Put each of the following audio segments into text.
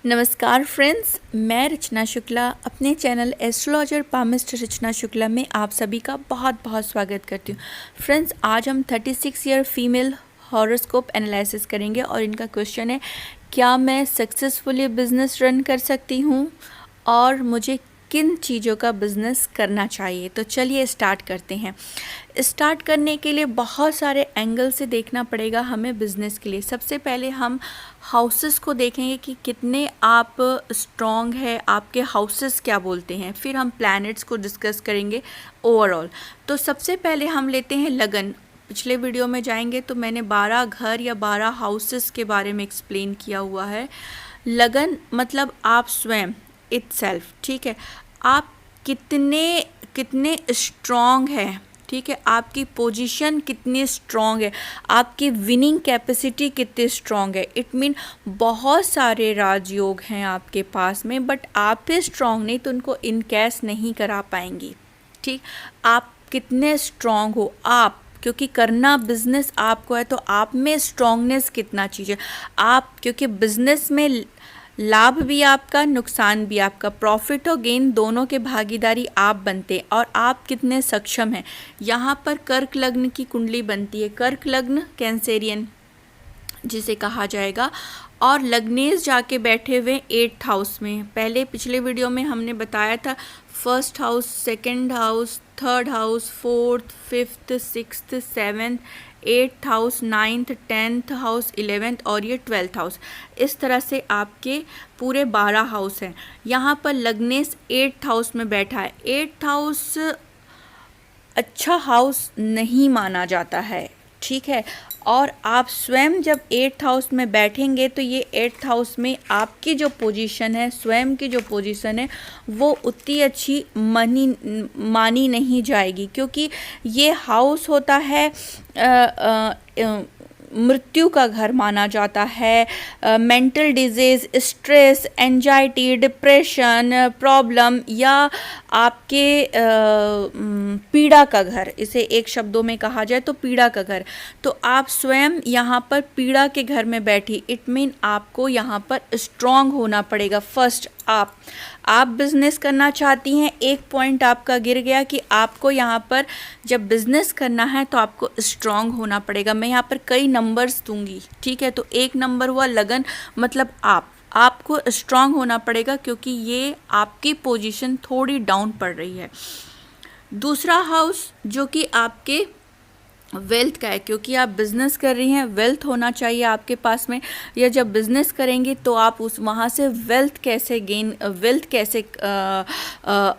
नमस्कार फ्रेंड्स, मैं रचना शुक्ला अपने चैनल एस्ट्रोलॉजर पामिस्ट रचना शुक्ला में आप सभी का बहुत बहुत स्वागत करती हूँ। फ्रेंड्स, आज हम 36 ईयर फीमेल हॉरोस्कोप एनालिसिस करेंगे और इनका क्वेश्चन है, क्या मैं सक्सेसफुली बिजनेस रन कर सकती हूँ और मुझे किन चीज़ों का बिज़नेस करना चाहिए। तो चलिए स्टार्ट करते हैं। स्टार्ट करने के लिए बहुत सारे एंगल से देखना पड़ेगा हमें बिज़नेस के लिए। सबसे पहले हम हाउसेस को देखेंगे कि कितने आप स्ट्रॉन्ग है, आपके हाउसेस क्या बोलते हैं। फिर हम प्लैनेट्स को डिस्कस करेंगे ओवरऑल। तो सबसे पहले हम लेते हैं लगन। पिछले वीडियो में जाएंगे तो मैंने 12 घर या 12 हाउसेस के बारे में एक्सप्लेन किया हुआ है। लगन मतलब आप स्वयं इटसेल्फ, ठीक है, आप कितने स्ट्रॉन्ग हैं, ठीक है, आपकी पोजीशन कितनी स्ट्रॉन्ग है, आपकी विनिंग कैपेसिटी कितनी स्ट्रॉन्ग है। इट मीन बहुत सारे राजयोग हैं आपके पास में, बट आप ही स्ट्रॉन्ग नहीं तो उनको इनकैश नहीं करा पाएंगी। ठीक, आप कितने स्ट्रॉन्ग हो आप, क्योंकि करना बिजनेस आपको है तो आप में स्ट्रॉन्गनेस कितना चाहिए आप, क्योंकि बिजनेस में लाभ भी आपका, नुकसान भी आपका, प्रॉफिट और गेन दोनों के भागीदारी आप बनते हैं और आप कितने सक्षम हैं। यहाँ पर कर्क लग्न की कुंडली बनती है, कर्क लग्न कैंसेरियन जिसे कहा जाएगा, और लग्नेश जाके बैठे हुए 8th हाउस में। पहले पिछले वीडियो में हमने बताया था first house, second house, third house, fourth, fifth, sixth, seventh, 8th house, 9th, 10th house, 11th और ये 12th हाउस। इस तरह से आपके पूरे 12 हाउस हैं। यहाँ पर लग्नेश 8th हाउस में बैठा है। 8th हाउस अच्छा हाउस नहीं माना जाता है, ठीक है, और आप स्वयं जब 8th हाउस में बैठेंगे तो ये 8th हाउस में आपकी जो पोजीशन है, स्वयं की जो पोजीशन है, वो उतनी अच्छी मानी नहीं जाएगी, क्योंकि ये हाउस होता है मृत्यु का घर माना जाता है। Mental disease, stress, anxiety, depression, problem या आपके पीड़ा का घर, इसे एक शब्दों में कहा जाए तो पीड़ा का घर। तो आप स्वयं यहाँ पर पीड़ा के घर में बैठी, इट मीन आपको यहाँ पर स्ट्रांग होना पड़ेगा। फर्स्ट आप बिजनेस करना चाहती हैं, एक पॉइंट आपका गिर गया कि आपको यहाँ पर जब बिजनेस करना है तो आपको स्ट्रांग होना पड़ेगा। मैं यहाँ पर कई नंबर्स दूंगी, ठीक है। तो एक नंबर हुआ लगन, मतलब आपको स्ट्रांग होना पड़ेगा क्योंकि ये आपकी पोजीशन थोड़ी डाउन पड़ रही है। दूसरा हाउस जो कि आपके वेल्थ का है, क्योंकि आप बिज़नेस कर रही हैं, वेल्थ होना चाहिए आपके पास में, या जब बिज़नेस करेंगे तो आप उस वहाँ से वेल्थ कैसे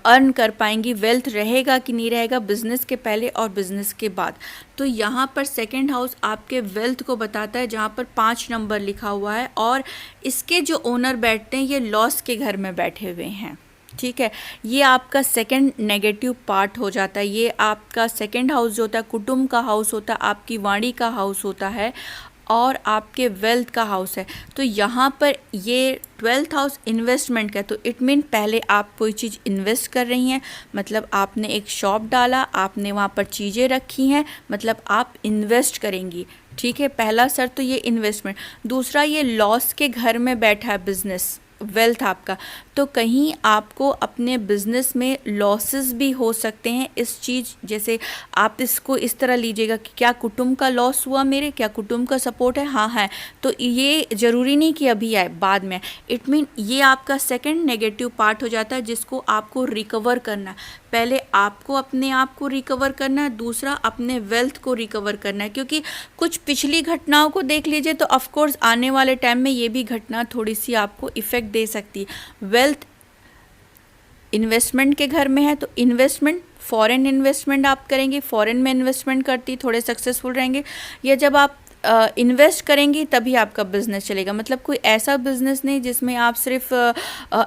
अर्न कर पाएंगी, वेल्थ रहेगा कि नहीं रहेगा बिज़नेस के पहले और बिज़नेस के बाद। तो यहाँ पर सेकंड हाउस आपके वेल्थ को बताता है, जहाँ पर 5 नंबर लिखा हुआ है, और इसके जो ओनर बैठते हैं ये लॉस के घर में बैठे हुए हैं, ठीक है। ये आपका सेकंड नेगेटिव पार्ट हो जाता है। ये आपका सेकंड हाउस जो होता है कुटुंब का हाउस होता है, आपकी वाणी का हाउस होता है और आपके वेल्थ का हाउस है। तो यहाँ पर ये 12th हाउस इन्वेस्टमेंट का है। तो इट मीन पहले आप कोई चीज़ इन्वेस्ट कर रही हैं, मतलब आपने एक शॉप डाला, आपने वहाँ पर चीज़ें रखी हैं, मतलब आप इन्वेस्ट करेंगी, ठीक है। पहला सर तो ये इन्वेस्टमेंट। दूसरा, ये लॉस के घर में बैठा है बिजनेस, वेल्थ आपका, तो कहीं आपको अपने बिजनेस में लॉसेस भी हो सकते हैं। इस चीज़ जैसे आप इसको इस तरह लीजिएगा कि क्या कुटुंब का लॉस हुआ मेरे, क्या कुटुंब का सपोर्ट है, हाँ है, तो ये ज़रूरी नहीं कि अभी आए, बाद में। इट मीन ये आपका सेकंड नेगेटिव पार्ट हो जाता है जिसको आपको रिकवर करना है। पहले आपको अपने आप को रिकवर करना है, दूसरा अपने वेल्थ को रिकवर करना है, क्योंकि कुछ पिछली घटनाओं को देख लीजिए तो ऑफकोर्स आने वाले टाइम में ये भी घटना थोड़ी सी आपको इफ़ेक्ट दे सकती है। वेल्थ इन्वेस्टमेंट के घर में है तो इन्वेस्टमेंट, फॉरेन इन्वेस्टमेंट आप करेंगे, फॉरेन में इन्वेस्टमेंट करती थोड़े सक्सेसफुल रहेंगे, या जब आप इन्वेस्ट करेंगी तभी आपका बिजनेस चलेगा। मतलब कोई ऐसा बिजनेस नहीं जिसमें आप सिर्फ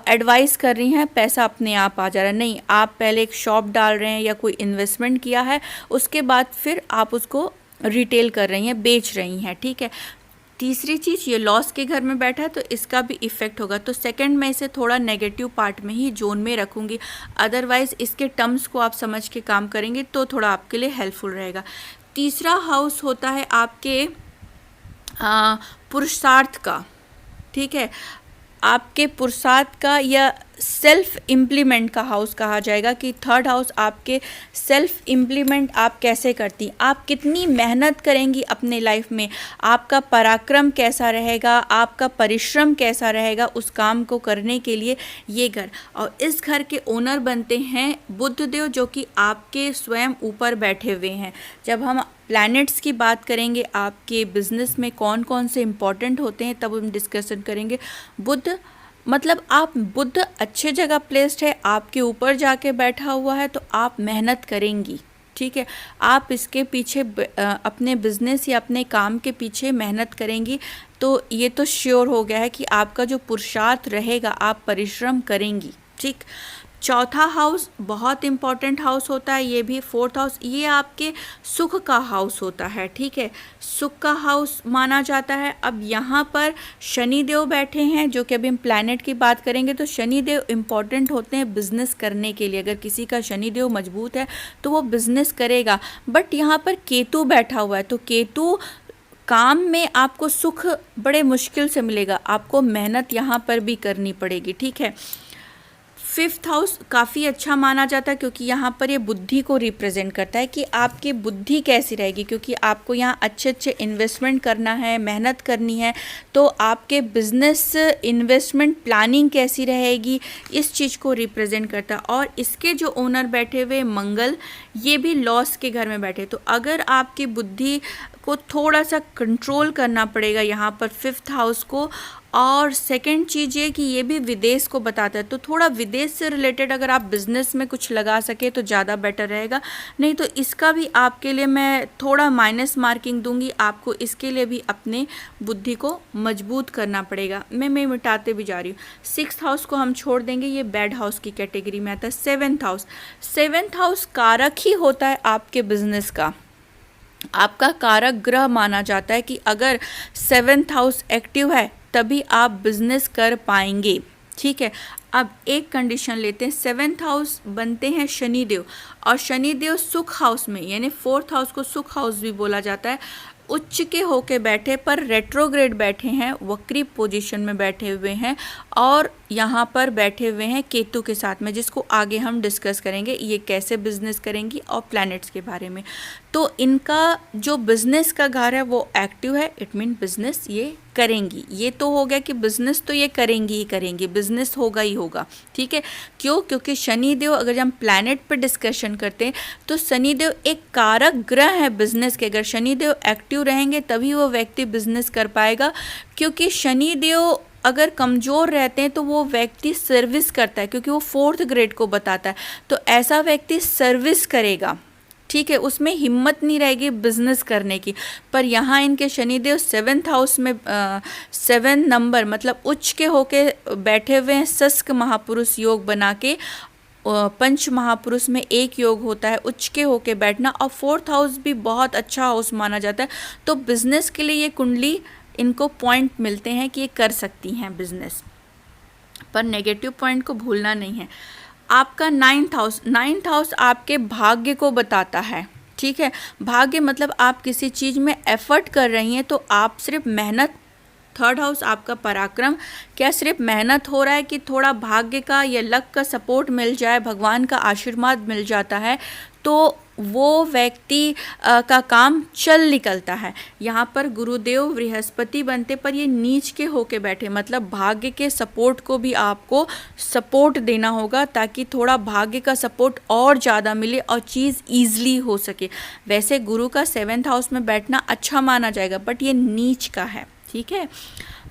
एडवाइस कर रही हैं, पैसा अपने आप आ जा रहा है, नहीं, आप पहले एक शॉप डाल रहे हैं या कोई इन्वेस्टमेंट किया है, उसके बाद फिर आप उसको रिटेल कर रही हैं, बेच रही हैं, ठीक है। तीसरी चीज़, ये लॉस के घर में बैठा है तो इसका भी इफ़ेक्ट होगा। तो सेकंड में इसे थोड़ा नेगेटिव पार्ट में ही जोन में रखूँगी, अदरवाइज़ इसके टर्म्स को आप समझ के काम करेंगे तो थोड़ा आपके लिए हेल्पफुल रहेगा। तीसरा हाउस होता है आपके पुरुषार्थ का, ठीक है। आपके पुरुषार्थ का या सेल्फ इम्प्लीमेंट का हाउस कहा जाएगा कि थर्ड हाउस आपके सेल्फ इम्प्लीमेंट आप कैसे करती, आप कितनी मेहनत करेंगी अपने लाइफ में, आपका पराक्रम कैसा रहेगा, आपका परिश्रम कैसा रहेगा उस काम को करने के लिए ये घर। और इस घर के ओनर बनते हैं बुध देव, जो कि आपके स्वयं ऊपर बैठे हुए हैं। जब हम प्लैनेट्स की बात करेंगे आपके बिजनेस में कौन कौन से इंपॉर्टेंट होते हैं तब हम डिस्कशन करेंगे। बुध मतलब आप बुध अच्छे जगह प्लेस्ड है, आपके ऊपर जाके बैठा हुआ है, तो आप मेहनत करेंगी, ठीक है। आप इसके पीछे अपने बिजनेस या अपने काम के पीछे मेहनत करेंगी, तो ये तो श्योर हो गया है कि आपका जो पुरुषार्थ रहेगा आप परिश्रम करेंगी, ठीक। चौथा हाउस बहुत इंपॉर्टेंट हाउस होता है, ये भी फोर्थ हाउस, ये आपके सुख का हाउस होता है, ठीक है, सुख का हाउस माना जाता है। अब यहाँ पर शनि देव बैठे हैं, जो कि अभी हम प्लैनेट की बात करेंगे, तो शनि देव इम्पॉर्टेंट होते हैं बिजनेस करने के लिए। अगर किसी का शनि देव मजबूत है तो वो बिजनेस करेगा। बट यहाँ पर केतु बैठा हुआ है, तो केतु काम में आपको सुख बड़े मुश्किल से मिलेगा, आपको मेहनत यहाँ पर भी करनी पड़ेगी, ठीक है। फिफ्थ हाउस काफ़ी अच्छा माना जाता है, क्योंकि यहाँ पर ये बुद्धि को रिप्रेजेंट करता है कि आपकी बुद्धि कैसी रहेगी, क्योंकि आपको यहाँ अच्छे अच्छे इन्वेस्टमेंट करना है, मेहनत करनी है, तो आपके बिजनेस इन्वेस्टमेंट प्लानिंग कैसी रहेगी, इस चीज़ को रिप्रेजेंट करता है। और इसके जो ओनर बैठे हुए मंगल, ये भी लॉस के घर में बैठे, तो अगर आपकी बुद्धि को थोड़ा सा कंट्रोल करना पड़ेगा यहाँ पर फिफ्थ हाउस को। और सेकंड चीज़ ये कि ये भी विदेश को बताता है, तो थोड़ा विदेश से रिलेटेड अगर आप बिज़नेस में कुछ लगा सके तो ज़्यादा बेटर रहेगा, नहीं तो इसका भी आपके लिए मैं थोड़ा माइनस मार्किंग दूंगी। आपको इसके लिए भी अपने बुद्धि को मजबूत करना पड़ेगा। मैं मिटाते भी जा रही हूँ। सिक्स्थ हाउस को हम छोड़ देंगे, ये बैड हाउस की कैटेगरी में आता है। सेवेंथ हाउस कारक ही होता है आपके बिजनेस का, आपका कारक ग्रह माना जाता है कि अगर सेवेंथ हाउस एक्टिव है तभी आप बिजनेस कर पाएंगे, ठीक है। अब एक कंडीशन लेते हैं, सेवेंथ हाउस बनते हैं शनिदेव, और शनिदेव सुख हाउस में, यानी फोर्थ हाउस को सुख हाउस भी बोला जाता है, उच्च के होके बैठे पर रेट्रोग्रेड बैठे हैं, वक्री पोजीशन में बैठे हुए हैं, और यहाँ पर बैठे हुए हैं केतु के साथ में, जिसको आगे हम डिस्कस करेंगे ये कैसे बिजनेस करेंगी और प्लैनेट्स के बारे में। तो इनका जो बिजनेस का घर है वो एक्टिव है, इट मीन बिजनेस ये करेंगी। ये तो हो गया कि बिजनेस तो ये करेंगी ही करेंगी, बिजनेस होगा ही होगा, ठीक है। क्यों? क्योंकि शनिदेव, अगर हम प्लैनेट पर डिस्कशन करते हैं तो शनिदेव एक कारक ग्रह है बिजनेस के। अगर शनिदेव एक्टिव रहेंगे तभी वो व्यक्ति बिजनेस कर पाएगा, क्योंकि शनिदेव अगर कमज़ोर रहते हैं तो वो व्यक्ति सर्विस करता है, क्योंकि वो फोर्थ ग्रेड को बताता है, तो ऐसा व्यक्ति सर्विस करेगा, ठीक है, उसमें हिम्मत नहीं रहेगी बिजनेस करने की। पर यहाँ इनके शनिदेव सेवेंथ हाउस में 7 नंबर मतलब उच्च के होके बैठे हुए हैं, शस्क महापुरुष योग बना के। पंच महापुरुष में एक योग होता है उच्च के होके बैठना, और फोर्थ हाउस भी बहुत अच्छा हाउस माना जाता है। तो बिजनेस के लिए ये कुंडली इनको पॉइंट मिलते हैं कि ये कर सकती हैं बिजनेस, पर नेगेटिव पॉइंट को भूलना नहीं है। आपका नाइन्थ हाउस आपके भाग्य को बताता है, ठीक है। भाग्य मतलब आप किसी चीज़ में एफर्ट कर रही हैं तो आप सिर्फ मेहनत। थर्ड हाउस आपका पराक्रम, क्या सिर्फ मेहनत हो रहा है कि थोड़ा भाग्य का या लक का सपोर्ट मिल जाए, भगवान का आशीर्वाद मिल जाता है तो वो व्यक्ति का काम चल निकलता है। यहाँ पर गुरुदेव बृहस्पति बनते पर ये नीच के होके बैठे, मतलब भाग्य के सपोर्ट को भी आपको सपोर्ट देना होगा ताकि थोड़ा भाग्य का सपोर्ट और ज़्यादा मिले और चीज़ ईजली हो सके। वैसे गुरु का 7th हाउस में बैठना अच्छा माना जाएगा, बट ये नीच का है, ठीक है।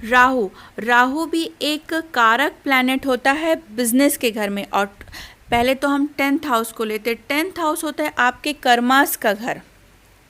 राहु भी एक कारक प्लैनेट होता है बिजनेस के घर में। और पहले तो हम 10th हाउस को लेते हैं। 10th हाउस होता है आपके कर्मास का घर,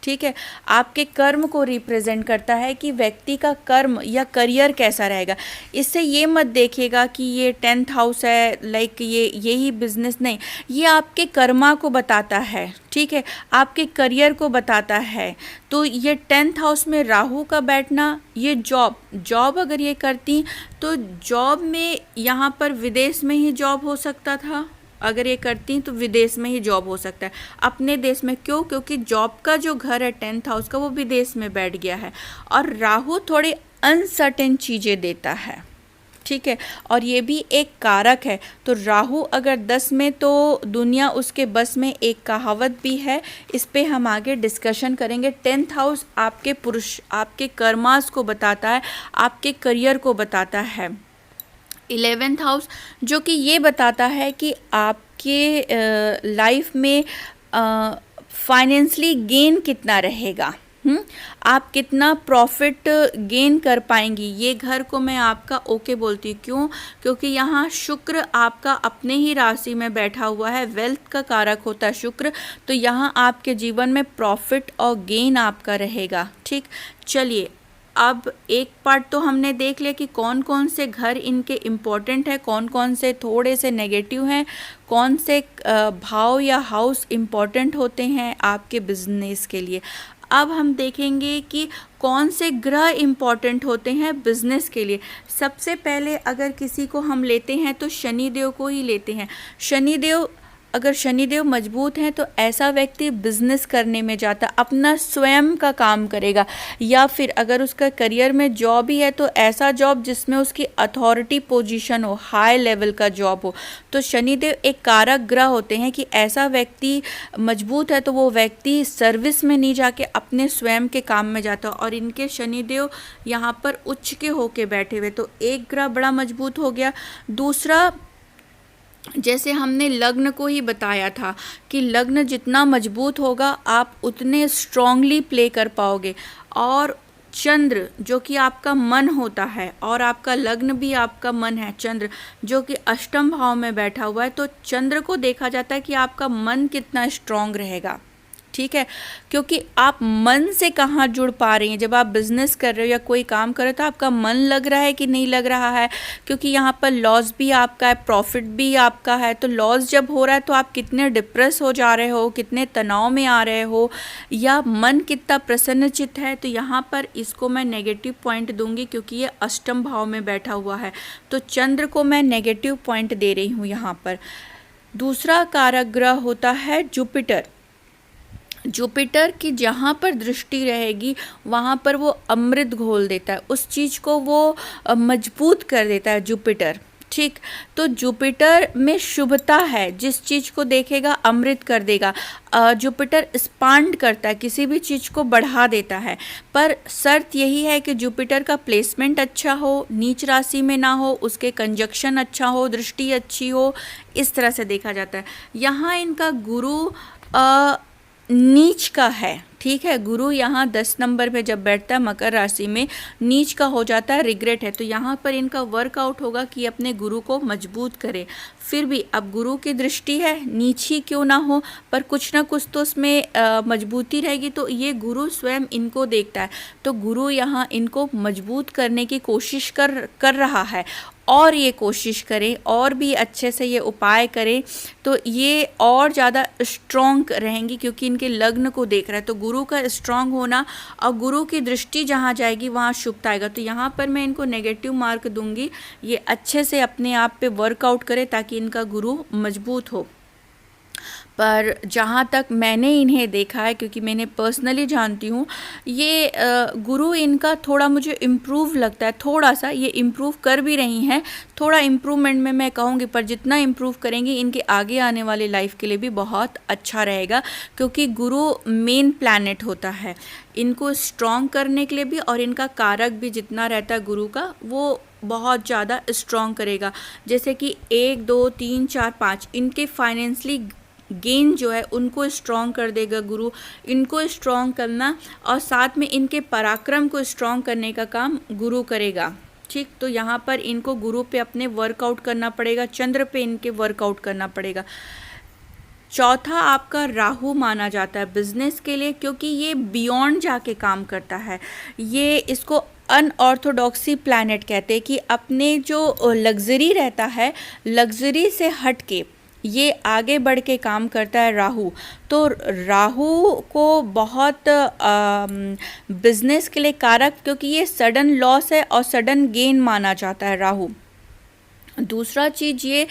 ठीक है। आपके कर्म को रिप्रेजेंट करता है कि व्यक्ति का कर्म या करियर कैसा रहेगा। इससे ये मत देखिएगा कि ये 10th हाउस है लाइक यही बिजनेस, नहीं, ये आपके कर्मा को बताता है, ठीक है, आपके करियर को बताता है। तो ये 10th हाउस में राहु का बैठना, ये जॉब अगर ये करती तो जॉब में यहाँ पर विदेश में ही जॉब हो सकता था, अगर ये करती तो विदेश में ही जॉब हो सकता है, अपने देश में क्यों? क्योंकि जॉब का जो घर है 10th हाउस का वो विदेश में बैठ गया है। और राहु थोड़ी अनसर्टेन चीज़ें देता है, ठीक है, और ये भी एक कारक है। तो राहु अगर 10 में तो दुनिया उसके बस में, एक कहावत भी है, इस पे हम आगे डिस्कशन करेंगे। 10th हाउस आपके कर्मास को बताता है, आपके करियर को बताता है। 11th हाउस जो कि ये बताता है कि आपके लाइफ में फाइनेंशली गेन कितना रहेगा, आप कितना प्रॉफिट गेन कर पाएंगी। ये घर को मैं आपका ओके बोलती हूँ, क्यों? क्योंकि यहाँ शुक्र आपका अपने ही राशि में बैठा हुआ है, वेल्थ का कारक होता है शुक्र, तो यहाँ आपके जीवन में प्रॉफिट और गेन आपका रहेगा। ठीक, चलिए अब एक पार्ट तो हमने देख लिया कि कौन कौन से घर इनके इम्पोर्टेंट है, कौन कौन से थोड़े से नेगेटिव हैं, कौन से भाव या हाउस इम्पोर्टेंट होते हैं आपके बिजनेस के लिए। अब हम देखेंगे कि कौन से ग्रह इम्पॉर्टेंट होते हैं बिजनेस के लिए। सबसे पहले अगर किसी को हम लेते हैं तो शनिदेव को ही लेते हैं। शनिदेव, अगर शनिदेव मजबूत हैं तो ऐसा व्यक्ति बिजनेस करने में जाता, अपना स्वयं का काम करेगा, या फिर अगर उसका करियर में जॉब ही है तो ऐसा जॉब जिसमें उसकी अथॉरिटी पोजीशन हो, हाई लेवल का जॉब हो। तो शनिदेव एक कारक ग्रह होते हैं कि ऐसा व्यक्ति मजबूत है तो वो व्यक्ति सर्विस में नहीं जाके अपने स्वयं के काम में जाता, और इनके शनिदेव यहाँ पर उच्च के होके बैठे हुए, तो एक ग्रह बड़ा मजबूत हो गया। दूसरा, जैसे हमने लग्न को ही बताया था कि लग्न जितना मजबूत होगा आप उतने स्ट्रांगली प्ले कर पाओगे। और चंद्र जो कि आपका मन होता है, और आपका लग्न भी आपका मन है, चंद्र जो कि अष्टम भाव में बैठा हुआ है, तो चंद्र को देखा जाता है कि आपका मन कितना स्ट्रांग रहेगा। ठीक है, क्योंकि आप मन से कहाँ जुड़ पा रही हैं। जब आप बिजनेस कर रहे हो या कोई काम कर रहे हो तो आपका मन लग रहा है कि नहीं लग रहा है, क्योंकि यहाँ पर लॉस भी आपका है, प्रॉफिट भी आपका है। तो लॉस जब हो रहा है तो आप कितने डिप्रेस हो जा रहे हो, कितने तनाव में आ रहे हो, या मन कितना प्रसन्नचित्त है। तो यहाँ पर इसको मैं नेगेटिव पॉइंट दूंगी क्योंकि ये अष्टम भाव में बैठा हुआ है, तो चंद्र को मैं नेगेटिव पॉइंट दे रही हूँ यहाँ पर। दूसरा कारक ग्रह होता है जुपिटर। जुपिटर की जहाँ पर दृष्टि रहेगी वहाँ पर वो अमृत घोल देता है, उस चीज़ को वो मजबूत कर देता है जुपिटर। ठीक, तो जुपिटर में शुभता है, जिस चीज़ को देखेगा अमृत कर देगा। जुपिटर एक्सपांड करता है, किसी भी चीज़ को बढ़ा देता है, पर शर्त यही है कि जुपिटर का प्लेसमेंट अच्छा हो, नीच राशि में ना हो, उसके कंजक्शन अच्छा हो, दृष्टि अच्छी हो, इस तरह से देखा जाता है। यहाँ इनका गुरु नीच का है। ठीक है, गुरु यहाँ 10 नंबर पे जब बैठता है मकर राशि में, नीच का हो जाता है, रिग्रेट है। तो यहाँ पर इनका वर्कआउट होगा कि अपने गुरु को मजबूत करे। फिर भी अब गुरु की दृष्टि है, नीच ही क्यों ना हो, पर कुछ ना कुछ तो उसमें मजबूती रहेगी, तो ये गुरु स्वयं इनको देखता है। तो गुरु यहाँ इनको मजबूत करने की कोशिश कर रहा है, और ये कोशिश करें और भी अच्छे से ये उपाय करें तो ये और ज़्यादा स्ट्रॉन्ग रहेंगी, क्योंकि इनके लग्न को देख रहा है। तो गुरु का स्ट्रॉन्ग होना और गुरु की दृष्टि जहाँ जाएगी वहाँ शुभता आएगा। तो यहाँ पर मैं इनको नेगेटिव मार्क दूंगी, ये अच्छे से अपने आप पे वर्कआउट करें ताकि इनका गुरु मजबूत हो। पर जहाँ तक मैंने इन्हें देखा है, क्योंकि मैंने पर्सनली जानती हूँ, ये गुरु इनका थोड़ा मुझे इम्प्रूव लगता है, थोड़ा सा ये इम्प्रूव कर भी रही हैं, थोड़ा इम्प्रूवमेंट में मैं कहूँगी, पर जितना इम्प्रूव करेंगी इनके आगे आने वाले लाइफ के लिए भी बहुत अच्छा रहेगा, क्योंकि गुरु मेन प्लैनेट होता है इनको स्ट्रॉन्ग करने के लिए भी, और इनका कारक भी जितना रहता है गुरु का वो बहुत ज़्यादा स्ट्रॉन्ग करेगा। जैसे कि 1 2 3 4 5 इनके फाइनेंशली गेन जो है उनको स्ट्रॉन्ग कर देगा गुरु, इनको स्ट्रॉन्ग करना और साथ में इनके पराक्रम को स्ट्रॉन्ग करने का काम गुरु करेगा। ठीक, तो यहाँ पर इनको गुरु पे अपने वर्कआउट करना पड़ेगा, चंद्र पे इनके वर्कआउट करना पड़ेगा। चौथा आपका राहु माना जाता है बिजनेस के लिए, क्योंकि ये बियॉन्ड जाके काम करता है। ये इसको अनऑर्थोडॉक्सी प्लैनेट कहते हैं कि अपने जो लग्जरी रहता है, लग्जरी से हट के ये आगे बढ़ के काम करता है राहु। तो राहु को बहुत बिजनेस के लिए कारक, क्योंकि ये सडन लॉस है और सडन गेन माना जाता है राहु। दूसरा चीज़ ये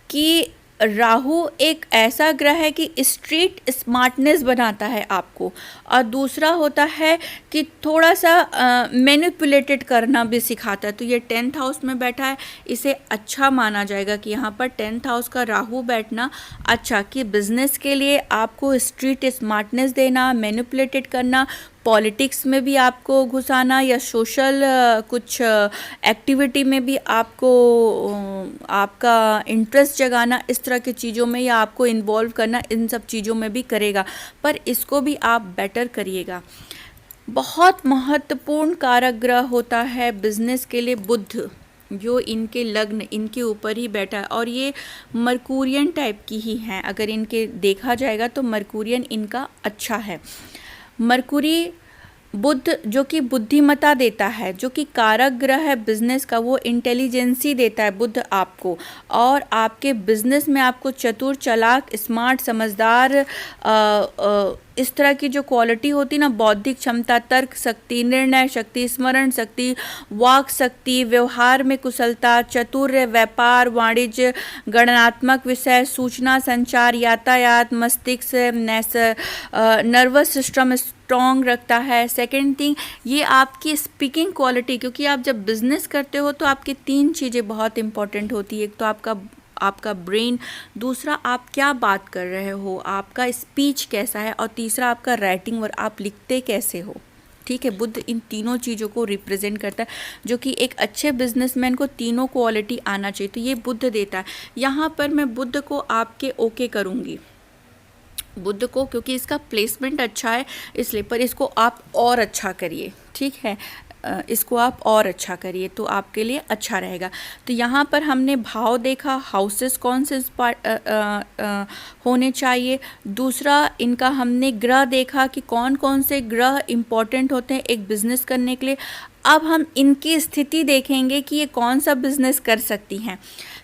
कि राहु एक ऐसा ग्रह है कि स्ट्रीट स्मार्टनेस बनाता है आपको, और दूसरा होता है कि थोड़ा सा मैनिपुलेटेड करना भी सिखाता है। तो ये 10th हाउस में बैठा है, इसे अच्छा माना जाएगा कि यहाँ पर 10th हाउस का राहु बैठना अच्छा, कि बिजनेस के लिए आपको स्ट्रीट स्मार्टनेस देना, मैनिपुलेटेड करना, पॉलिटिक्स में भी आपको घुसाना, या सोशल कुछ एक्टिविटी में भी आपको आपका इंटरेस्ट जगाना, इस तरह की चीज़ों में या आपको इन्वॉल्व करना, इन सब चीज़ों में भी करेगा। पर इसको भी आप बेटर करिएगा। बहुत महत्वपूर्ण कारक ग्रह होता है बिजनेस के लिए बुध, जो इनके लग्न इनके ऊपर ही बैठा है, और ये मरकूरियन टाइप की ही हैं। अगर इनके देखा जाएगा तो मरकूरियन इनका अच्छा है। मरकुरी बुध जो कि बुद्धिमत्ता देता है, जो कि कारक ग्रह है बिजनेस का, वो इंटेलिजेंसी देता है बुध आपको, और आपके बिजनेस में आपको चतुर, चालाक, स्मार्ट, समझदार, इस तरह की जो क्वालिटी होती ना, बौद्धिक क्षमता, तर्क शक्ति, निर्णय शक्ति, स्मरण शक्ति, वाक शक्ति, व्यवहार में कुशलता, चातुर्य, व्यापार, वाणिज्य, गणनात्मक विषय, सूचना संचार, यातायात, मस्तिष्क, नर्वस सिस्टम स्ट्रॉन्ग रखता है। सेकेंड थिंग, ये आपकी स्पीकिंग क्वालिटी, क्योंकि आप जब बिजनेस करते हो तो आपकी 3 चीज़ें बहुत इंपॉर्टेंट होती है। एक तो आपका ब्रेन, दूसरा आप क्या बात कर रहे हो, आपका स्पीच कैसा है, और तीसरा आपका राइटिंग वर्क, आप लिखते कैसे हो। ठीक है, बुध इन तीनों चीज़ों को रिप्रेजेंट करता है, जो कि एक अच्छे बिजनेसमैन को तीनों क्वालिटी आना चाहिए। तो ये बुध देता है। यहाँ पर मैं बुध को आपके ओके करूँगी, बुध को, क्योंकि इसका प्लेसमेंट अच्छा है इसलिए, पर इसको आप और अच्छा करिए। ठीक है, इसको आप और अच्छा करिए तो आपके लिए अच्छा रहेगा। तो यहाँ पर हमने भाव देखा, हाउसेस कौन से होने चाहिए। दूसरा, इनका हमने ग्रह देखा कि कौन कौन से ग्रह इम्पॉर्टेंट होते हैं एक बिज़नेस करने के लिए। अब हम इनकी स्थिति देखेंगे कि ये कौन सा बिज़नेस कर सकती हैं।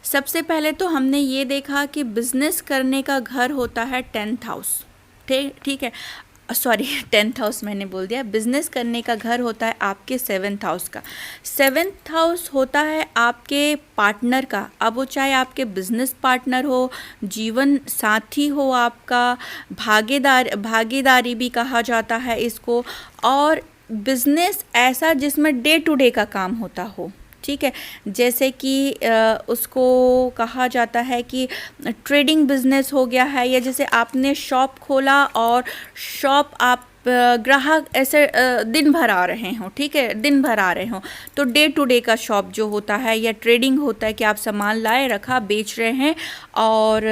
सबसे पहले तो हमने ये देखा कि बिज़नेस करने का घर होता है 10th हाउस। ठीक है, सॉरी 10th हाउस मैंने बोल दिया। बिजनेस करने का घर होता है आपके 7th हाउस का। 7th हाउस होता है आपके पार्टनर का। अब वो चाहे आपके बिजनेस पार्टनर हो, जीवन साथी हो, आपका भागीदारी भी कहा जाता है इसको, और बिजनेस ऐसा जिसमें डे टू डे का काम होता हो। ठीक है, जैसे कि उसको कहा जाता है कि ट्रेडिंग बिजनेस हो गया है, या जैसे आपने शॉप खोला और शॉप आप ग्राहक ऐसे दिन भर आ रहे हों। ठीक है, दिन भर आ रहे हों, तो डे टू डे का शॉप जो होता है, या ट्रेडिंग होता है कि आप सामान लाए, रखा, बेच रहे हैं, और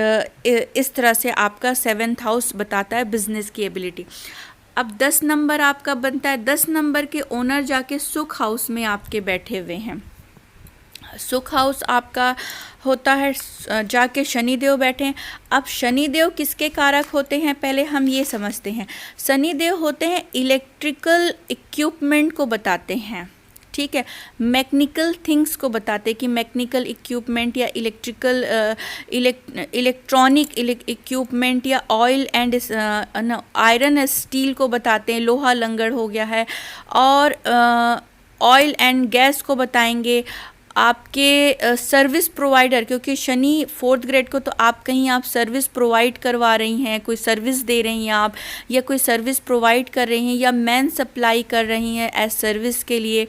इस तरह से आपका 7th हाउस बताता है बिजनेस की एबिलिटी। अब 10 नंबर आपका बनता है। 10 नंबर के ओनर जाके सुख हाउस में आपके बैठे हुए हैं। सुख हाउस आपका होता है जाके शनिदेव बैठे हैं। अब शनिदेव किसके कारक होते हैं, पहले हम ये समझते हैं। शनिदेव होते हैं इलेक्ट्रिकल इक्विपमेंट को बताते हैं। ठीक है, मैकेनिकल थिंग्स को बताते हैं कि मैकेनिकल इक्विपमेंट या इलेक्ट्रॉनिक इक्विपमेंट, या ऑयल एंड आयरन स्टील को बताते हैं, लोहा लंगड़ हो गया है, और ऑयल एंड गैस को बताएंगे। आपके सर्विस प्रोवाइडर, क्योंकि शनि 4th ग्रेड को, तो आप कहीं आप सर्विस प्रोवाइड करवा रही हैं, कोई सर्विस दे रही हैं आप, या कोई सर्विस प्रोवाइड कर रही हैं, या मैन सप्लाई कर रही हैं एज सर्विस के लिए,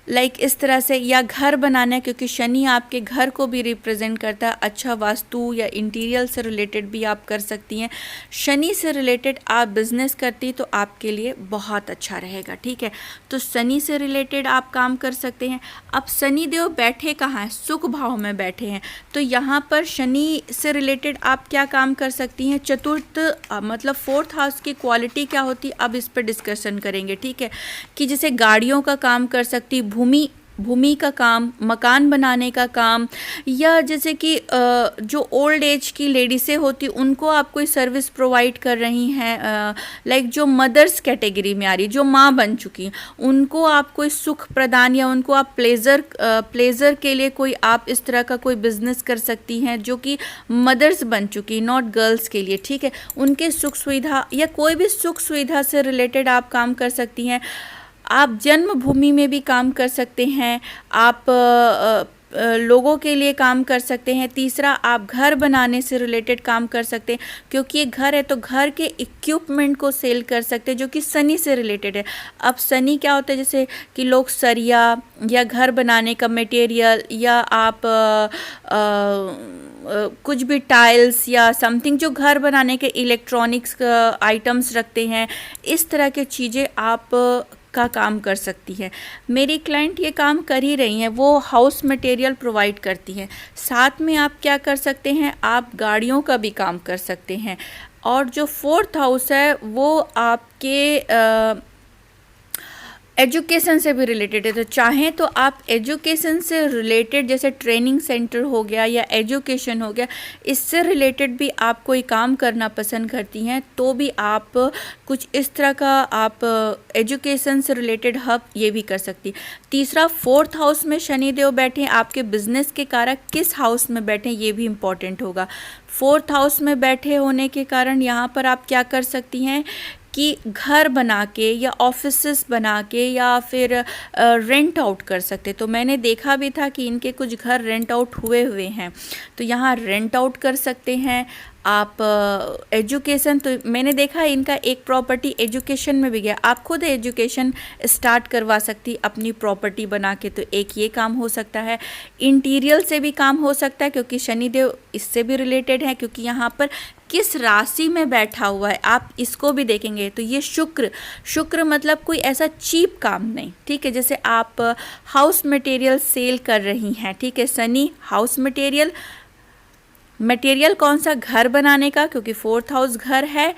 लाइक इस तरह से। या घर बनाना, क्योंकि शनि आपके घर को भी रिप्रेजेंट करता है। अच्छा वास्तु या इंटीरियर से रिलेटेड भी आप कर सकती हैं। शनि से रिलेटेड आप बिजनेस करती तो आपके लिए बहुत अच्छा रहेगा। ठीक है, तो शनि से रिलेटेड आप काम कर सकते हैं। अब शनि देव बैठे कहाँ हैं, सुख भाव में बैठे हैं, तो यहाँ पर शनि से रिलेटेड आप क्या काम कर सकती हैं। चतुर्थ मतलब 4th हाउस की क्वालिटी क्या होती है, अब इस पर डिस्कशन करेंगे। ठीक है, कि जैसे गाड़ियों का काम कर सकती, भूमि का काम, मकान बनाने का काम, या जैसे कि जो ओल्ड एज की लेडीज़ें होती उनको आप कोई सर्विस प्रोवाइड कर रही हैं, लाइक जो मदर्स कैटेगरी में आ रही, जो माँ बन चुकी, उनको आप कोई सुख प्रदान, या उनको आप प्लेजर के लिए कोई आप इस तरह का कोई बिजनेस कर सकती हैं, जो कि मदर्स बन चुकी, नॉट गर्ल्स के लिए। ठीक है, उनके सुख सुविधा या कोई भी सुख सुविधा से रिलेटेड आप काम कर सकती हैं। आप जन्मभूमि में भी काम कर सकते हैं। आप लोगों के लिए काम कर सकते हैं। तीसरा, आप घर बनाने से रिलेटेड काम कर सकते हैं, क्योंकि ये घर है तो घर के इक्विपमेंट को सेल कर सकते हैं जो कि शनि से रिलेटेड है। अब शनि क्या होता है, जैसे कि लोग सरिया या घर बनाने का मटेरियल, या आप कुछ भी टाइल्स या समथिंग जो घर बनाने के इलेक्ट्रॉनिक्स आइटम्स रखते हैं, इस तरह की चीज़ें आप का काम कर सकती है। मेरी क्लाइंट ये काम कर ही रही हैं, वो हाउस मटेरियल प्रोवाइड करती हैं। साथ में आप क्या कर सकते हैं, आप गाड़ियों का भी काम कर सकते हैं। और जो 4th हाउस है वो आपके एजुकेशन से भी रिलेटेड है, तो चाहें तो आप एजुकेशन से रिलेटेड, जैसे ट्रेनिंग सेंटर हो गया या एजुकेशन हो गया, इससे रिलेटेड भी आप कोई काम करना पसंद करती हैं तो भी आप कुछ इस तरह का आप एजुकेशन से रिलेटेड हब ये भी कर सकती। तीसरा, 4th हाउस में शनिदेव बैठे, आपके बिजनेस के कारक किस हाउस में बैठे ये भी इम्पॉर्टेंट होगा। 4th हाउस में बैठे होने के कारण यहाँ पर आप क्या कर सकती हैं कि घर बना के या ऑफिसेस बना के या फिर रेंट आउट कर सकते। तो मैंने देखा भी था कि इनके कुछ घर रेंट आउट हुए हैं, तो यहाँ रेंट आउट कर सकते हैं आप। एजुकेशन, तो मैंने देखा इनका एक प्रॉपर्टी एजुकेशन में भी गया, आप खुद एजुकेशन स्टार्ट करवा सकती अपनी प्रॉपर्टी बना के, तो एक ये काम हो सकता है। इंटीरियर से भी काम हो सकता है, क्योंकि शनिदेव इससे भी रिलेटेड है, क्योंकि यहाँ पर किस राशि में बैठा हुआ है आप इसको भी देखेंगे। तो ये शुक्र मतलब कोई ऐसा चीप काम नहीं, ठीक है। जैसे आप हाउस मटेरियल सेल कर रही हैं, ठीक है, शनि हाउस मटेरियल कौन सा, घर बनाने का, क्योंकि 4th हाउस घर है,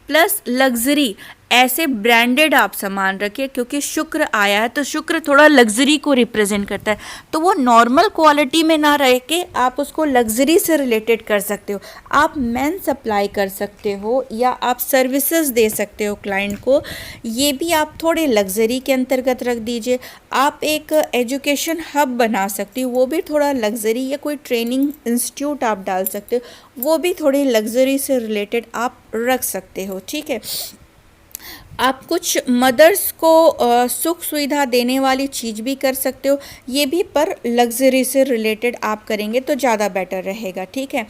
प्लस लग्जरी, ऐसे ब्रांडेड आप सामान रखिए, क्योंकि शुक्र आया है तो शुक्र थोड़ा लग्जरी को रिप्रेजेंट करता है, तो वो नॉर्मल क्वालिटी में ना रह के आप उसको लग्जरी से रिलेटेड कर सकते हो। आप मेन सप्लाई कर सकते हो या आप सर्विसेज दे सकते हो क्लाइंट को, ये भी आप थोड़े लग्जरी के अंतर्गत रख दीजिए। आप एक एजुकेशन हब बना सकती हो, वो भी थोड़ा लग्जरी, या कोई ट्रेनिंग इंस्टीट्यूट आप डाल सकते हो, वो भी थोड़ी लग्जरी से रिलेटेड आप रख सकते हो, ठीक है। आप कुछ मदर्स को सुख सुविधा देने वाली चीज़ भी कर सकते हो, ये भी पर लग्जरी से रिलेटेड आप करेंगे तो ज़्यादा बेटर रहेगा, ठीक है।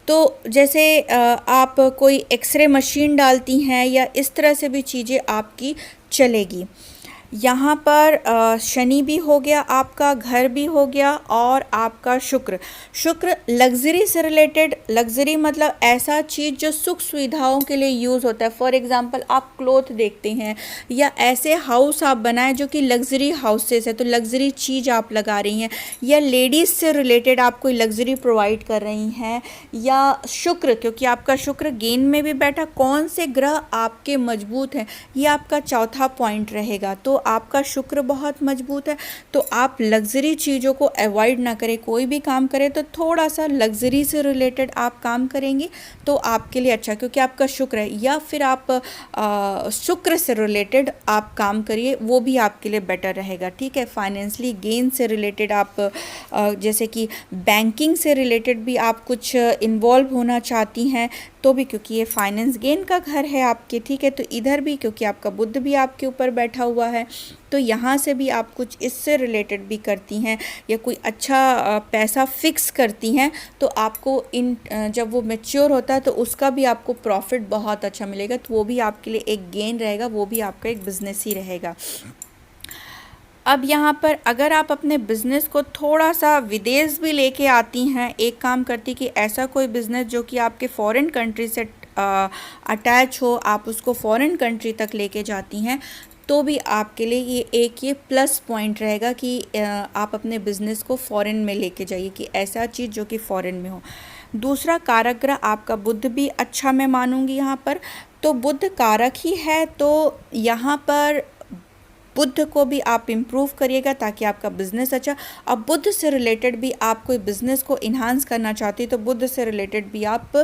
तो जैसे आप कोई एक्सरे मशीन डालती हैं या इस तरह से भी चीज़ें आपकी चलेगी। यहाँ पर शनि भी हो गया, आपका घर भी हो गया, और आपका शुक्र लग्जरी से रिलेटेड। लग्जरी मतलब ऐसा चीज़ जो सुख सुविधाओं के लिए यूज़ होता है। फॉर एग्जांपल आप क्लोथ देखते हैं या ऐसे हाउस आप बनाएं जो कि लग्जरी हाउसेस है, तो लग्जरी चीज़ आप लगा रही हैं, या लेडीज़ से रिलेटेड आप कोई लग्जरी प्रोवाइड कर रही हैं। या शुक्र, क्योंकि आपका शुक्र गेन में भी बैठा, कौन से ग्रह आपके मजबूत हैं ये आपका चौथा पॉइंट रहेगा। तो आपका शुक्र बहुत मजबूत है, तो आप लग्जरी चीज़ों को अवॉइड ना करें। कोई भी काम करें तो थोड़ा सा लग्जरी से रिलेटेड आप काम करेंगे तो आपके लिए अच्छा, क्योंकि आपका शुक्र है। या फिर आप शुक्र से रिलेटेड आप काम करिए, वो भी आपके लिए बेटर रहेगा, ठीक है। फाइनेंशियली गेन से रिलेटेड आप जैसे कि बैंकिंग से रिलेटेड भी आप कुछ इन्वॉल्व होना चाहती हैं तो भी, क्योंकि ये फाइनेंस गेन का घर है आपके, ठीक है। तो इधर भी क्योंकि आपका बुध भी आपके ऊपर बैठा हुआ है, तो यहाँ से भी आप कुछ इससे रिलेटेड भी करती हैं, या कोई अच्छा पैसा फिक्स करती हैं तो आपको जब वो मैच्योर होता है तो उसका भी आपको प्रॉफिट बहुत अच्छा मिलेगा, तो वो भी आपके लिए एक गेन रहेगा, वो भी आपका एक बिजनेस ही रहेगा। अब यहाँ पर अगर आप अपने बिज़नेस को थोड़ा सा विदेश भी लेके आती हैं, एक काम करती कि ऐसा कोई बिज़नेस जो कि आपके फॉरेन कंट्री से अटैच हो, आप उसको फॉरेन कंट्री तक लेके जाती हैं, तो भी आपके लिए ये प्लस पॉइंट रहेगा कि आप अपने बिज़नेस को फॉरेन में लेके जाइए, कि ऐसा चीज़ जो कि फॉरेन में हो। दूसरा कारक ग्रह आपका बुध भी अच्छा मैं मानूंगी यहाँ पर, तो बुध कारक ही है, तो यहाँ पर बुध को भी आप इम्प्रूव करिएगा ताकि आपका बिजनेस अच्छा। अब बुध से रिलेटेड भी आप कोई बिजनेस को इन्हांस करना चाहती है तो बुध से रिलेटेड भी आप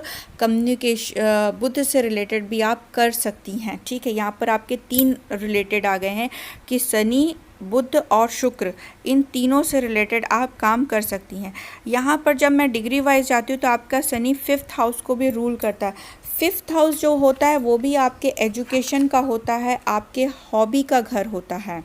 बुध से रिलेटेड भी आप कर सकती हैं, ठीक है। यहाँ पर आपके 3 रिलेटेड आ गए हैं कि शनि, बुध और शुक्र, इन तीनों से रिलेटेड आप काम कर सकती हैं। यहाँ पर जब मैं डिग्री वाइज जाती हूँ तो आपका शनि 5th हाउस को भी रूल करता है। 5th हाउस जो होता है वो भी आपके एजुकेशन का होता है, आपके हॉबी का घर होता है,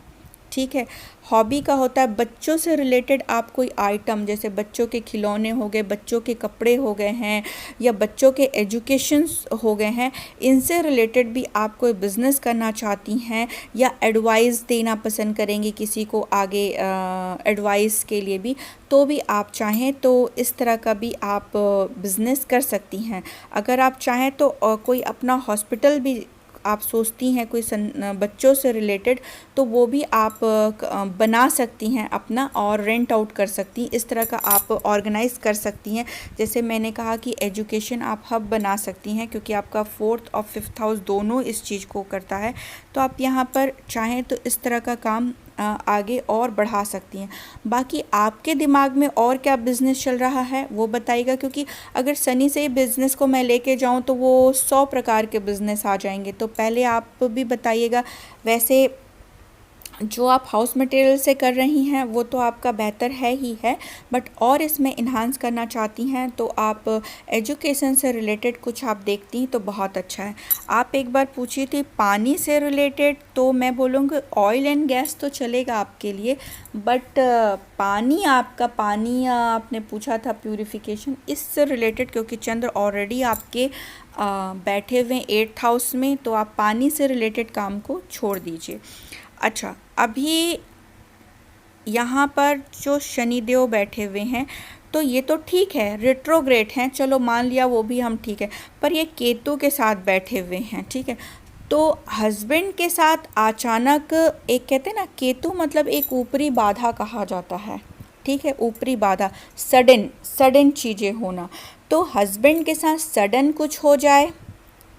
ठीक है। हॉबी का होता है बच्चों से रिलेटेड आप कोई आइटम, जैसे बच्चों के खिलौने हो गए, बच्चों के कपड़े हो गए हैं, या बच्चों के एजुकेशंस हो गए हैं, इनसे रिलेटेड भी आप कोई बिज़नेस करना चाहती हैं या एडवाइस देना पसंद करेंगी किसी को आगे एडवाइस के लिए भी, तो भी आप चाहें तो इस तरह का भी आप बिज़नेस कर सकती हैं। अगर आप चाहें तो कोई अपना हॉस्पिटल भी आप सोचती हैं कोई बच्चों से रिलेटेड, तो वो भी आप बना सकती हैं अपना और रेंट आउट कर सकती हैं। इस तरह का आप ऑर्गेनाइज़ कर सकती हैं। जैसे मैंने कहा कि एजुकेशन आप हब बना सकती हैं, क्योंकि आपका 4th और 5th हाउस दोनों इस चीज़ को करता है। तो आप यहाँ पर चाहें तो इस तरह का काम आगे और बढ़ा सकती हैं। बाकी आपके दिमाग में और क्या बिज़नेस चल रहा है वो बताइएगा, क्योंकि अगर सनी से ही बिज़नेस को मैं लेके जाऊं तो वो 100 प्रकार के बिज़नेस आ जाएंगे। तो पहले आप भी बताइएगा। वैसे जो आप हाउस मटेरियल से कर रही हैं वो तो आपका बेहतर है ही है, बट और इसमें इन्हांस करना चाहती हैं तो आप एजुकेशन से रिलेटेड कुछ आप देखती हैं तो बहुत अच्छा है। आप एक बार पूछी थी पानी से रिलेटेड, तो मैं बोलूँगी ऑयल एंड गैस तो चलेगा आपके लिए, बट पानी आपने पूछा था प्यूरिफिकेशन, इससे रिलेटेड, क्योंकि चंद्र ऑलरेडी आपके बैठे हुए 8th हाउस में, तो आप पानी से रिलेटेड काम को छोड़ दीजिए। अच्छा, अभी यहाँ पर जो शनिदेव बैठे हुए हैं तो ये तो ठीक है, रेट्रोग्रेड हैं, चलो मान लिया वो भी हम ठीक है, पर ये केतु के साथ बैठे हुए हैं, ठीक है। तो हस्बैंड के साथ अचानक एक कहते हैं ना, केतु मतलब एक ऊपरी बाधा कहा जाता है, ठीक है, ऊपरी बाधा, सडन चीज़ें होना। तो हस्बैंड के साथ सडन कुछ हो जाए,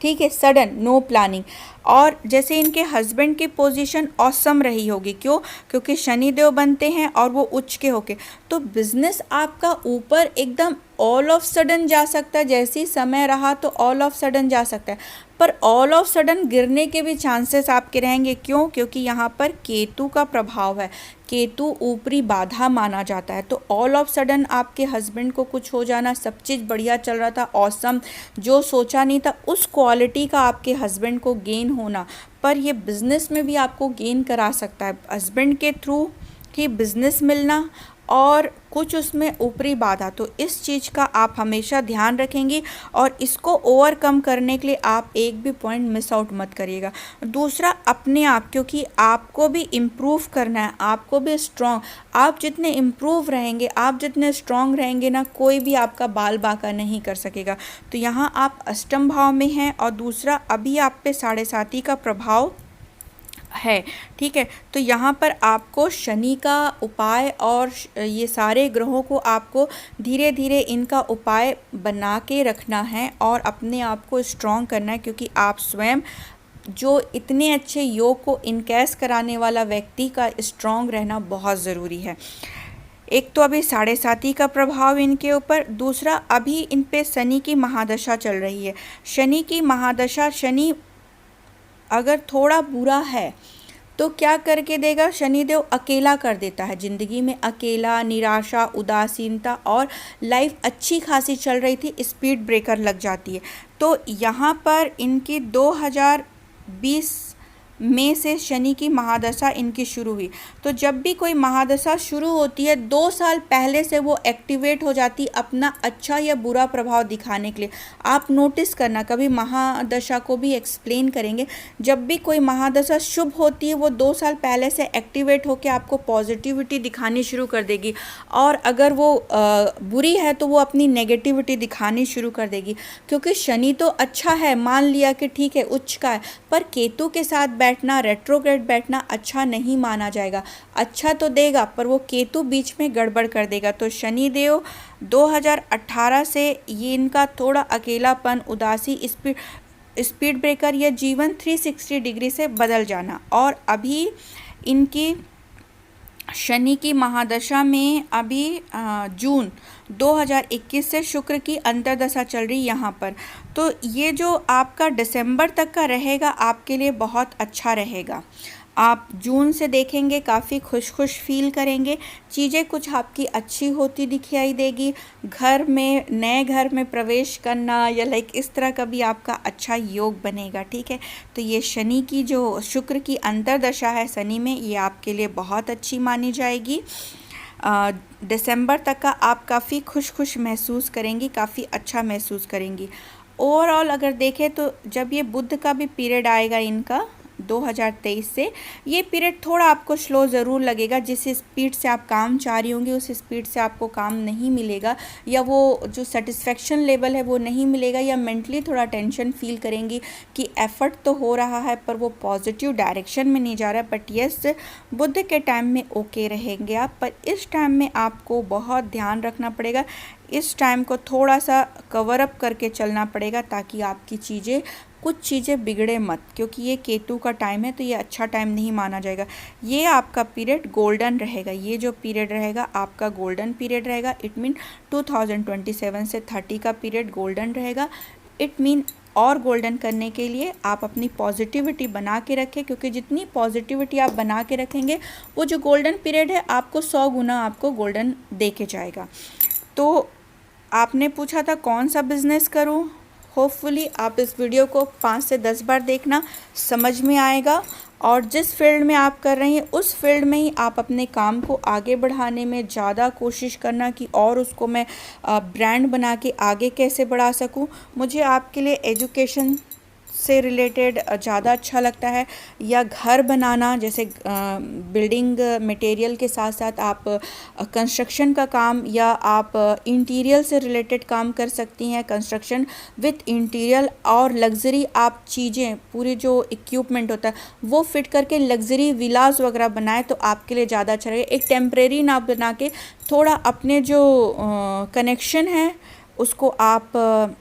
ठीक है, सडन, नो प्लानिंग। और जैसे इनके हस्बैंड की पोजीशन ऑसम रही होगी, क्यों? क्योंकि शनिदेव बनते हैं और वो उच्च के होके, तो बिजनेस आपका ऊपर एकदम ऑल ऑफ सडन जा सकता है। जैसे ही समय रहा तो ऑल ऑफ सडन जा सकता है, पर ऑल ऑफ सडन गिरने के भी चांसेस आपके रहेंगे। क्यों? क्योंकि यहाँ पर केतु का प्रभाव है, केतु ऊपरी बाधा माना जाता है। तो ऑल ऑफ सडन आपके हस्बैंड को कुछ हो जाना, सब चीज़ बढ़िया चल रहा था, ऑसम, जो सोचा नहीं था उस क्वालिटी का आपके हस्बैंड को गेन होना, पर ये बिज़नेस में भी आपको गेन करा सकता है, हस्बैंड के थ्रू ही बिज़नेस मिलना और कुछ उसमें ऊपरी बाधा। तो इस चीज़ का आप हमेशा ध्यान रखेंगी और इसको ओवरकम करने के लिए आप एक भी पॉइंट मिस आउट मत करिएगा। दूसरा, अपने आप, क्योंकि आपको भी इम्प्रूव करना है, आपको भी स्ट्रॉन्ग, आप जितने इम्प्रूव रहेंगे, आप जितने स्ट्रॉन्ग रहेंगे ना, कोई भी आपका बाल बांका नहीं कर सकेगा। तो यहाँ आप अष्टम भाव में हैं और दूसरा अभी आप पे 7.5 का प्रभाव है, ठीक है। तो यहाँ पर आपको शनि का उपाय और ये सारे ग्रहों को आपको धीरे धीरे इनका उपाय बना के रखना है और अपने आप को स्ट्रॉन्ग करना है, क्योंकि आप स्वयं जो इतने अच्छे योग को इनकैश कराने वाला व्यक्ति का स्ट्रॉन्ग रहना बहुत ज़रूरी है। एक तो अभी 7.5 का प्रभाव इनके ऊपर, दूसरा अभी इन पे शनि की महादशा चल रही है। शनि की महादशा, शनि अगर थोड़ा बुरा है तो क्या करके देगा, शनिदेव अकेला कर देता है, ज़िंदगी में अकेला, निराशा, उदासीनता, और लाइफ अच्छी खासी चल रही थी, स्पीड ब्रेकर लग जाती है। तो यहाँ पर इनकी 2020 में से शनि की महादशा इनकी शुरू हुई। तो जब भी कोई महादशा शुरू होती है 2 साल पहले से वो एक्टिवेट हो जाती है अपना अच्छा या बुरा प्रभाव दिखाने के लिए। आप नोटिस करना, कभी महादशा को भी एक्सप्लेन करेंगे, जब भी कोई महादशा शुभ होती है वो 2 साल पहले से एक्टिवेट होकर आपको पॉजिटिविटी दिखानी शुरू कर देगी, और अगर वो बुरी है तो वो अपनी नेगेटिविटी दिखानी शुरू कर देगी। क्योंकि शनि तो अच्छा है, मान लिया कि ठीक है उच्च का है, पर केतु के साथ बैठना, रेट्रोग्रेड बैठना अच्छा नहीं माना जाएगा। अच्छा तो देगा पर वो केतु बीच में गड़बड़ कर देगा। तो शनिदेव 2018 से ये इनका थोड़ा अकेलापन, उदासी, स्पीड ब्रेकर या जीवन 360 डिग्री से बदल जाना। और अभी इनकी शनि की महादशा में अभी जून 2021 से शुक्र की अंतर्दशा चल रही यहाँ पर। तो ये जो आपका दिसंबर तक का रहेगा आपके लिए बहुत अच्छा रहेगा। आप जून से देखेंगे काफ़ी खुश खुश फील करेंगे, चीज़ें कुछ आपकी अच्छी होती दिखाई देगी। घर में, नए घर में प्रवेश करना या लाइक इस तरह का भी आपका अच्छा योग बनेगा, ठीक है। तो ये शनि की जो शुक्र की अंतर्दशा है शनि में, ये आपके लिए बहुत अच्छी मानी जाएगी। दिसंबर तक का आप काफ़ी खुश खुश महसूस करेंगी, काफ़ी अच्छा महसूस करेंगी। ओवरऑल अगर देखें तो जब ये बुध का भी पीरियड आएगा इनका 2023 से, ये पीरियड थोड़ा आपको स्लो ज़रूर लगेगा। जिस स्पीड से आप काम चाह रही होंगी उस स्पीड से आपको काम नहीं मिलेगा, या वो जो सेटिस्फेक्शन लेवल है वो नहीं मिलेगा, या मेंटली थोड़ा टेंशन फील करेंगी कि एफर्ट तो हो रहा है पर वो पॉजिटिव डायरेक्शन में नहीं जा रहा है। बट यस, बुध के टाइम में ओके रहेंगे आप, पर इस टाइम में आपको बहुत ध्यान रखना पड़ेगा। इस टाइम को थोड़ा सा कवर अप करके चलना पड़ेगा ताकि आपकी कुछ चीज़ें बिगड़े मत, क्योंकि ये केतु का टाइम है तो ये अच्छा टाइम नहीं माना जाएगा। ये आपका पीरियड गोल्डन रहेगा, ये जो पीरियड रहेगा आपका गोल्डन पीरियड रहेगा। इट मीन 2027 से 30 का पीरियड गोल्डन रहेगा। इट मीन और गोल्डन करने के लिए आप अपनी पॉजिटिविटी बना के रखें, क्योंकि जितनी पॉजिटिविटी आप बना के रखेंगे वो जो गोल्डन पीरियड है आपको 100 गुना आपको गोल्डन दे के जाएगा। तो आपने पूछा था कौन सा बिज़नेस करूं। होपफुली आप इस वीडियो को 5 से 10 बार देखना, समझ में आएगा। और जिस फील्ड में आप कर रही हैं उस फील्ड में ही आप अपने काम को आगे बढ़ाने में ज़्यादा कोशिश करना कि और उसको मैं ब्रांड बना के आगे कैसे बढ़ा सकूं। मुझे आपके लिए एजुकेशन से रिलेटेड ज़्यादा अच्छा लगता है, या घर बनाना, जैसे बिल्डिंग मटेरियल के साथ साथ आप कंस्ट्रक्शन का काम, या आप इंटीरियर से रिलेटेड काम कर सकती हैं। कंस्ट्रक्शन विथ इंटीरियर और लग्जरी आप चीज़ें, पूरी जो इक्विपमेंट होता है वो फिट करके लग्जरी विलास वगैरह बनाए तो आपके लिए ज़्यादा अच्छा रहेगा। एक टेम्परेरी ना बना के थोड़ा अपने जो कनेक्शन है उसको आप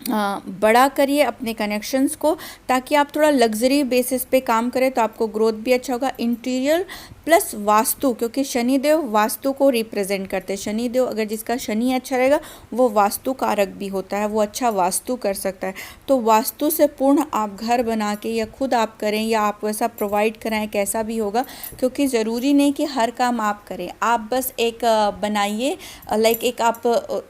बड़ा करिए अपने कनेक्शंस को, ताकि आप थोड़ा लग्जरी बेसिस पे काम करें तो आपको ग्रोथ भी अच्छा होगा। इंटीरियर प्लस वास्तु, क्योंकि शनिदेव वास्तु को रिप्रेजेंट करते हैं। शनिदेव अगर जिसका शनि अच्छा रहेगा वो वास्तु कारक भी होता है, वो अच्छा वास्तु कर सकता है। तो वास्तु से पूर्ण आप घर बना के या खुद आप करें या आप वैसा प्रोवाइड कराएं, कैसा भी होगा, क्योंकि ज़रूरी नहीं कि हर काम आप करें। आप बस एक बनाइए, लाइक एक आप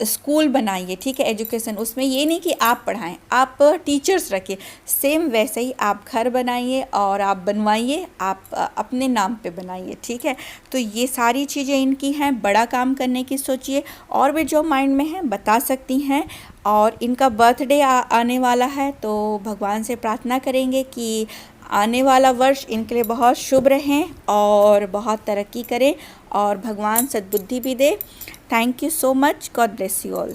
स्कूल बनाइए, ठीक है, एजुकेशन, उसमें ये नहीं कि आप पढ़ाएं, आप टीचर्स रखिए। सेम वैसे ही आप घर बनाइए और आप बनवाइए, आप अपने नाम पे बनाइए, ठीक है। तो ये सारी चीज़ें इनकी हैं, बड़ा काम करने की सोचिए, और भी जो माइंड में है बता सकती हैं। और इनका बर्थडे आने वाला है, तो भगवान से प्रार्थना करेंगे कि आने वाला वर्ष इनके लिए बहुत शुभ रहें और बहुत तरक्की करें, और भगवान सद्बुद्धि भी दे। Thank you so much, God bless you all.